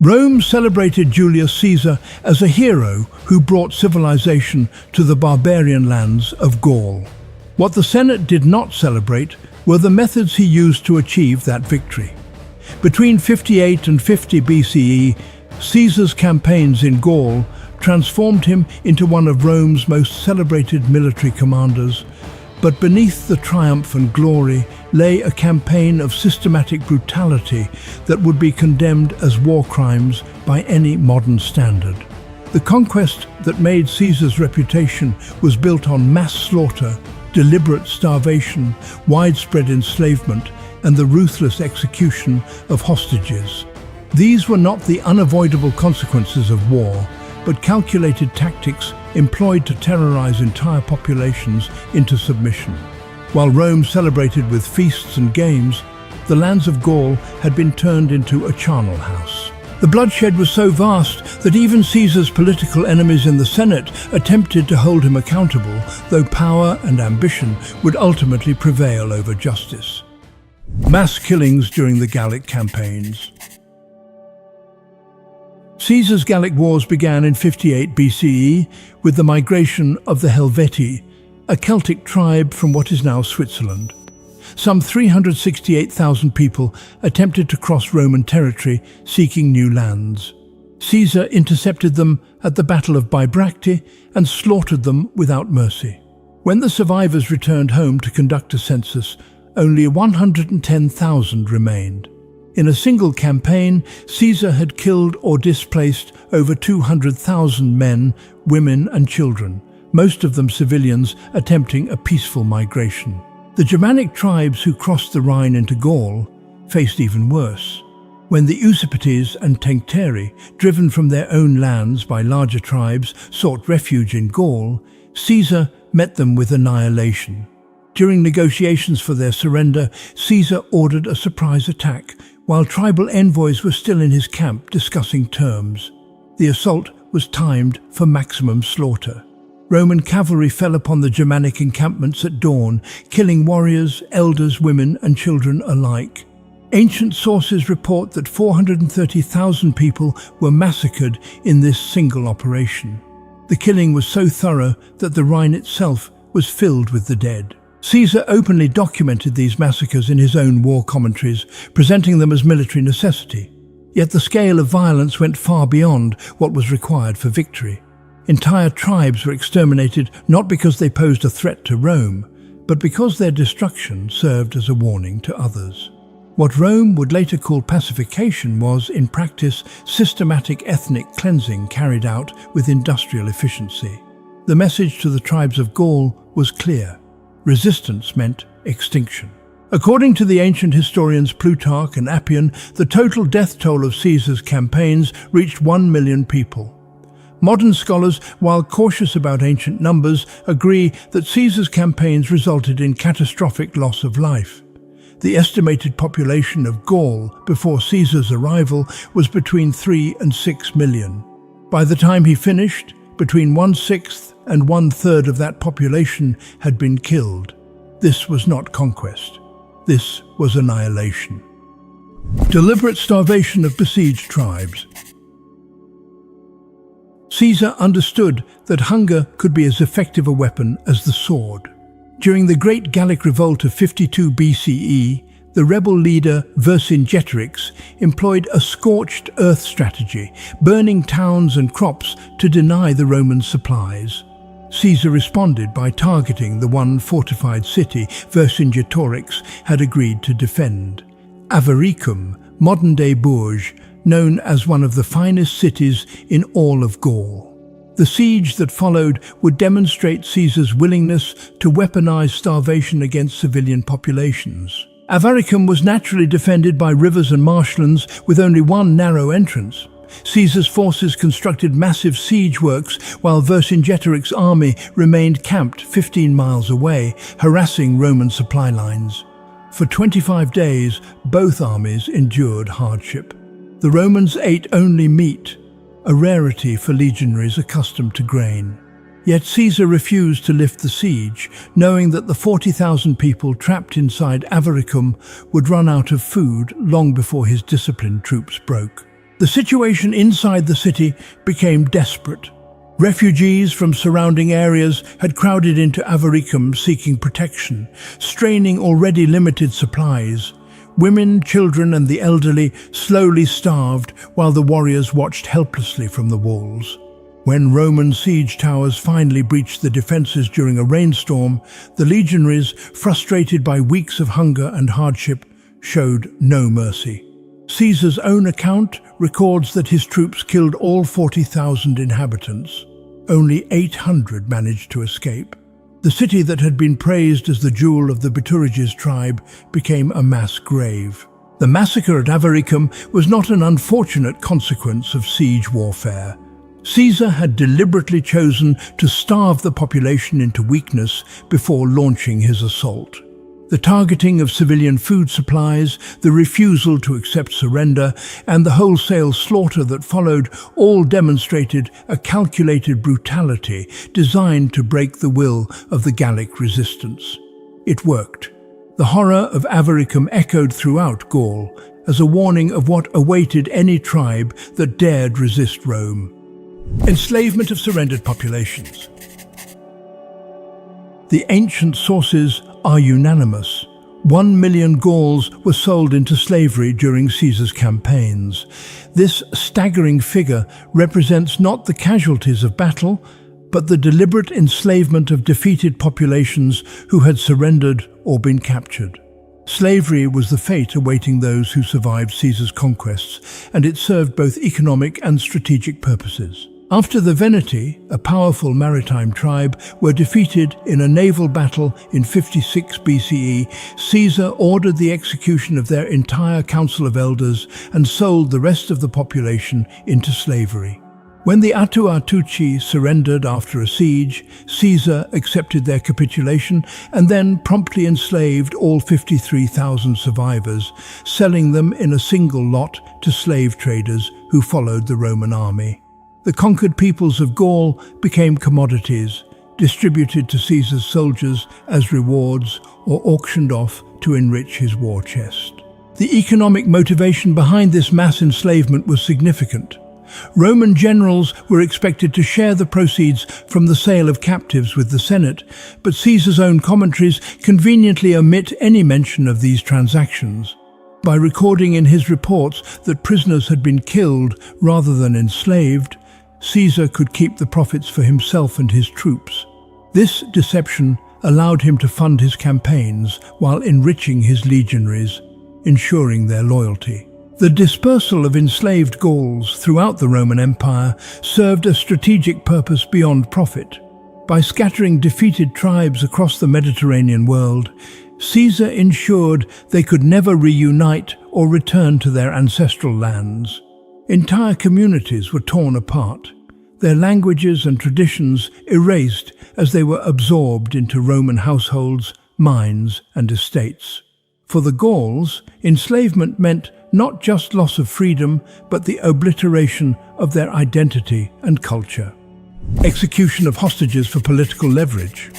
Rome celebrated Julius Caesar as a hero who brought civilization to the barbarian lands of Gaul. What the Senate did not celebrate were the methods he used to achieve that victory. Between 58 and 50 BCE, Caesar's campaigns in Gaul transformed him into one of Rome's most celebrated military commanders. But beneath the triumph and glory lay a campaign of systematic brutality that would be condemned as war crimes by any modern standard. The conquest that made Caesar's reputation was built on mass slaughter, deliberate starvation, widespread enslavement, and the ruthless execution of hostages. These were not the unavoidable consequences of war, but calculated tactics employed to terrorize entire populations into submission. While Rome celebrated with feasts and games, the lands of Gaul had been turned into a charnel house. The bloodshed was so vast that even Caesar's political enemies in the Senate attempted to hold him accountable, though power and ambition would ultimately prevail over justice. Mass killings during the Gallic campaigns. Caesar's Gallic Wars began in 58 BCE with the migration of the Helvetii, a Celtic tribe from what is now Switzerland. Some 368,000 people attempted to cross Roman territory seeking new lands. Caesar intercepted them at the Battle of Bibracte and slaughtered them without mercy. When the survivors returned home to conduct a census, only 110,000 remained. In a single campaign, Caesar had killed or displaced over 200,000 men, women and children, most of them civilians attempting a peaceful migration. The Germanic tribes who crossed the Rhine into Gaul faced even worse. When the Usipetes and Tencteri, driven from their own lands by larger tribes, sought refuge in Gaul, Caesar met them with annihilation. During negotiations for their surrender, Caesar ordered a surprise attack, while tribal envoys were still in his camp discussing terms. The assault was timed for maximum slaughter. Roman cavalry fell upon the Germanic encampments at dawn, killing warriors, elders, women and children alike. Ancient sources report that 430,000 people were massacred in this single operation. The killing was so thorough that the Rhine itself was filled with the dead. Caesar openly documented these massacres in his own war commentaries, presenting them as military necessity. Yet the scale of violence went far beyond what was required for victory. Entire tribes were exterminated not because they posed a threat to Rome, but because their destruction served as a warning to others. What Rome would later call pacification was, in practice, systematic ethnic cleansing carried out with industrial efficiency. The message to the tribes of Gaul was clear. Resistance meant extinction. According to the ancient historians Plutarch and Appian, the total death toll of Caesar's campaigns reached 1 million people. Modern scholars, while cautious about ancient numbers, agree that Caesar's campaigns resulted in catastrophic loss of life. The estimated population of Gaul before Caesar's arrival was between 3 and 6 million. By the time he finished, between 1/6 and 1/3 of that population had been killed. This was not conquest. This was annihilation. Deliberate starvation of besieged tribes. Caesar understood that hunger could be as effective a weapon as the sword. During the Great Gallic Revolt of 52 BCE, the rebel leader Vercingetorix employed a scorched earth strategy, burning towns and crops to deny the Romans supplies. Caesar responded by targeting the one fortified city Vercingetorix had agreed to defend. Avaricum, modern-day Bourges, known as one of the finest cities in all of Gaul. The siege that followed would demonstrate Caesar's willingness to weaponize starvation against civilian populations. Avaricum was naturally defended by rivers and marshlands with only one narrow entrance. Caesar's forces constructed massive siege works while Vercingetorix's army remained camped 15 miles away, harassing Roman supply lines. For 25 days, both armies endured hardship. The Romans ate only meat, a rarity for legionaries accustomed to grain. Yet Caesar refused to lift the siege, knowing that the 40,000 people trapped inside Avaricum would run out of food long before his disciplined troops broke. The situation inside the city became desperate. Refugees from surrounding areas had crowded into Avaricum seeking protection, straining already limited supplies. Women, children and the elderly slowly starved while the warriors watched helplessly from the walls. When Roman siege towers finally breached the defences during a rainstorm, the legionaries, frustrated by weeks of hunger and hardship, showed no mercy. Caesar's own account records that his troops killed all 40,000 inhabitants. Only 800 managed to escape. The city that had been praised as the jewel of the Besieged tribe became a mass grave. The massacre at Avaricum was not an unfortunate consequence of siege warfare. Caesar had deliberately chosen to starve the population into weakness before launching his assault. The targeting of civilian food supplies, the refusal to accept surrender, and the wholesale slaughter that followed all demonstrated a calculated brutality designed to break the will of the Gallic resistance. It worked. The horror of Avaricum echoed throughout Gaul as a warning of what awaited any tribe that dared resist Rome. Enslavement of surrendered populations. The ancient sources are unanimous. 1 million Gauls were sold into slavery during Caesar's campaigns. This staggering figure represents not the casualties of battle, but the deliberate enslavement of defeated populations who had surrendered or been captured. Slavery was the fate awaiting those who survived Caesar's conquests, and it served both economic and strategic purposes. After the Veneti, a powerful maritime tribe, were defeated in a naval battle in 56 BCE, Caesar ordered the execution of their entire council of elders and sold the rest of the population into slavery. When the Tuci surrendered after a siege, Caesar accepted their capitulation and then promptly enslaved all 53,000 survivors, selling them in a single lot to slave traders who followed the Roman army. The conquered peoples of Gaul became commodities, distributed to Caesar's soldiers as rewards or auctioned off to enrich his war chest. The economic motivation behind this mass enslavement was significant. Roman generals were expected to share the proceeds from the sale of captives with the Senate, but Caesar's own commentaries conveniently omit any mention of these transactions. By recording in his reports that prisoners had been killed rather than enslaved, Caesar could keep the profits for himself and his troops. This deception allowed him to fund his campaigns while enriching his legionaries, ensuring their loyalty. The dispersal of enslaved Gauls throughout the Roman Empire served a strategic purpose beyond profit. By scattering defeated tribes across the Mediterranean world, Caesar ensured they could never reunite or return to their ancestral lands. Entire communities were torn apart, their languages and traditions erased as they were absorbed into Roman households, mines, and estates. For the Gauls, enslavement meant not just loss of freedom, but the obliteration of their identity and culture. Execution of hostages for political leverage.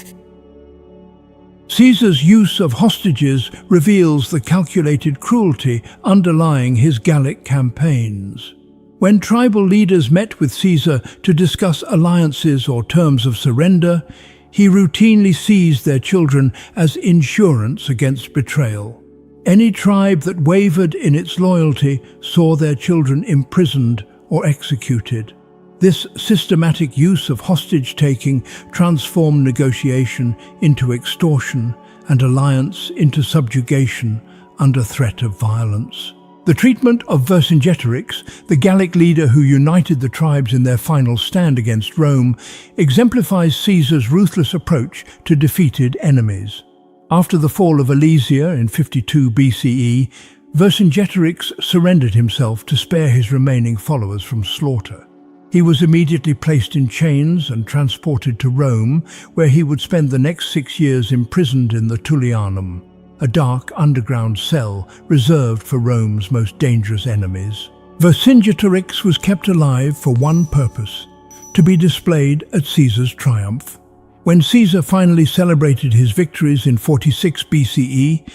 Caesar's use of hostages reveals the calculated cruelty underlying his Gallic campaigns. When tribal leaders met with Caesar to discuss alliances or terms of surrender, he routinely seized their children as insurance against betrayal. Any tribe that wavered in its loyalty saw their children imprisoned or executed. This systematic use of hostage-taking transformed negotiation into extortion and alliance into subjugation under threat of violence. The treatment of Vercingetorix, the Gallic leader who united the tribes in their final stand against Rome, exemplifies Caesar's ruthless approach to defeated enemies. After the fall of Alesia in 52 BCE, Vercingetorix surrendered himself to spare his remaining followers from slaughter. He was immediately placed in chains and transported to Rome, where he would spend the next 6 years imprisoned in the Tullianum, a dark underground cell reserved for Rome's most dangerous enemies. Vercingetorix was kept alive for one purpose: to be displayed at Caesar's triumph. When Caesar finally celebrated his victories in 46 BCE,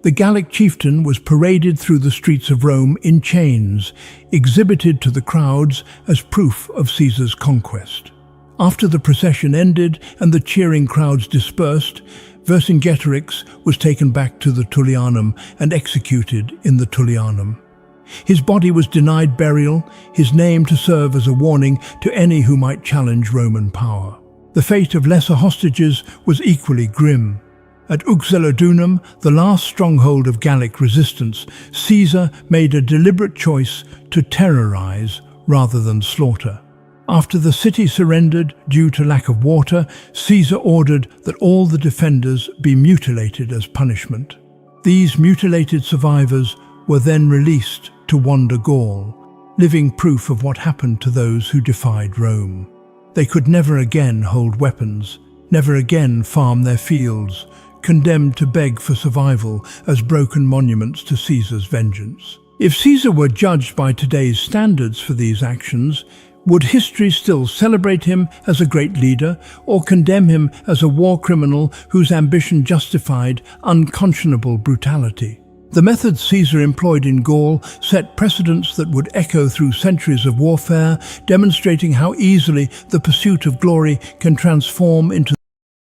The Gallic chieftain was paraded through the streets of Rome in chains, exhibited to the crowds as proof of Caesar's conquest. After the procession ended and the cheering crowds dispersed, Vercingetorix was taken back to the Tullianum and executed in the Tullianum. His body was denied burial, his name to serve as a warning to any who might challenge Roman power. The fate of lesser hostages was equally grim. At Uxellodunum, the last stronghold of Gallic resistance, Caesar made a deliberate choice to terrorize rather than slaughter. After the city surrendered due to lack of water, Caesar ordered that all the defenders be mutilated as punishment. These mutilated survivors were then released to wander Gaul, living proof of what happened to those who defied Rome. They could never again hold weapons, never again farm their fields, condemned to beg for survival as broken monuments to Caesar's vengeance. If Caesar were judged by today's standards for these actions, would history still celebrate him as a great leader or condemn him as a war criminal whose ambition justified unconscionable brutality? The methods Caesar employed in Gaul set precedents that would echo through centuries of warfare, demonstrating how easily the pursuit of glory can transform into